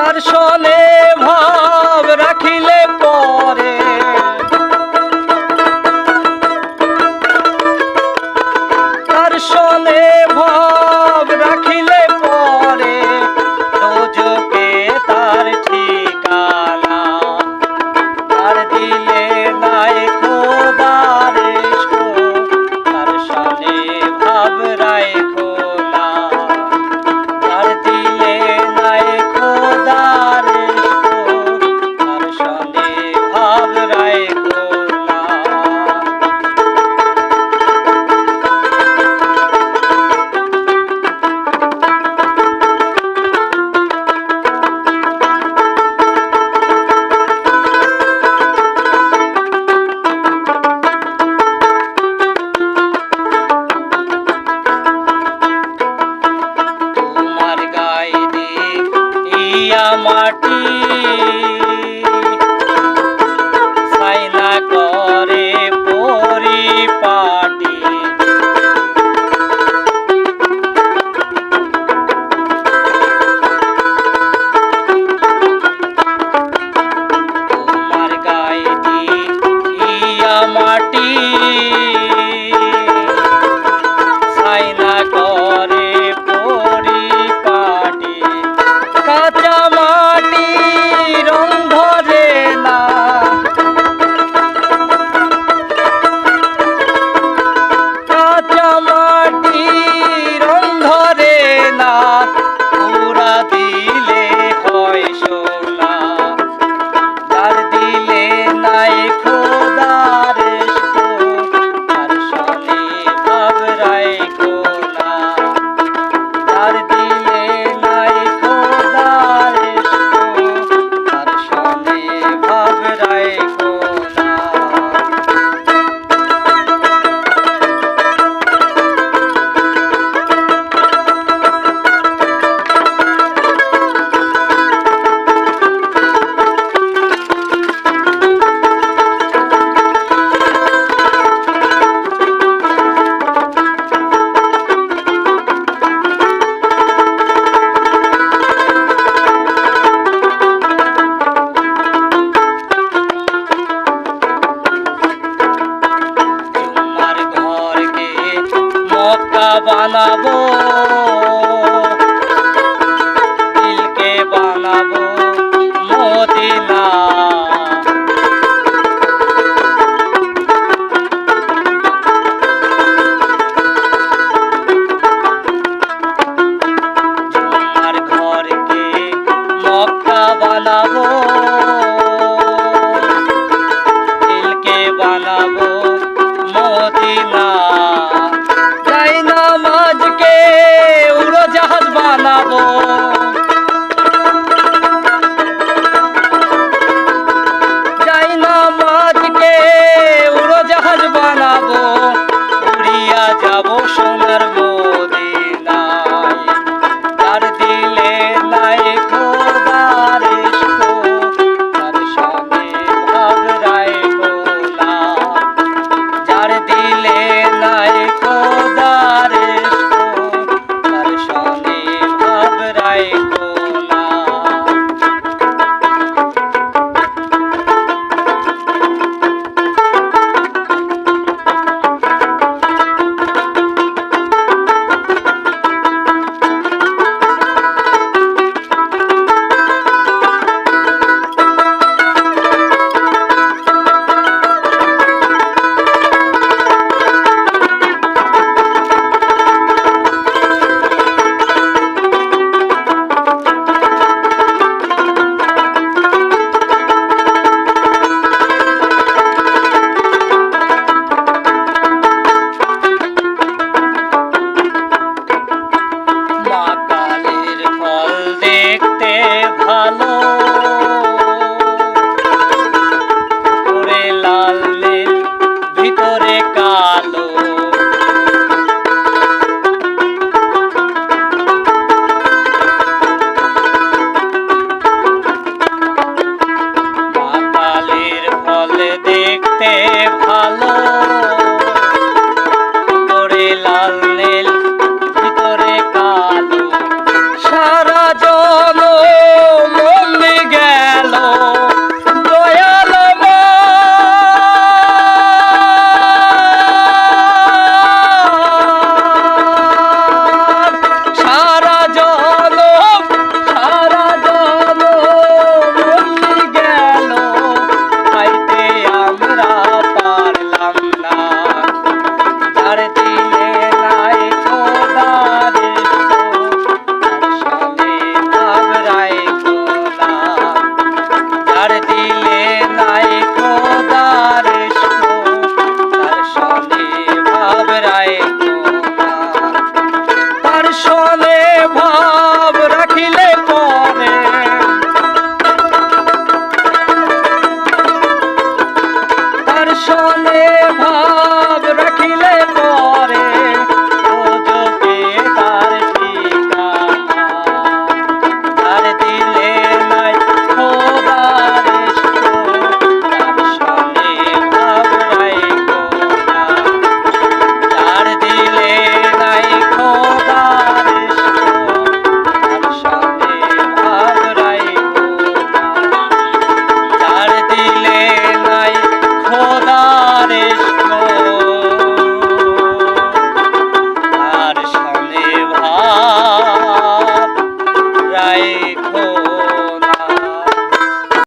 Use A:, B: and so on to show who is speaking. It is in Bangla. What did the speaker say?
A: তার সনে ভাব রাখিলে পরে তার সনে ভাব রাখিলে পরে দোজকে তার ঠিকানা তার দিলে নাই খোদার ইশক তার সনে ভাব রাখো না তার দিলে নাই খোদার ইশক তার সনে ভাব রাখো না। মাটি সাইনা করে পরিপাটি তোমার গায়ে ইয়া মাটি সাইনা করে পরিপাটি কাঁচা মাটি রং ধরে না কাঁচা মাটি রং ধরে না পুরা দিলে হয় সোনা যার দিলে নাই খোদার ইশক তার সনে ভাব রাখো না যার দিলে নাই খোদার ইশক তার সনে ভাব রাখো না। মক্কা বানাবো দিলকে বানাবো মদিনা তোমার ঘরকে মক্কা বানাবো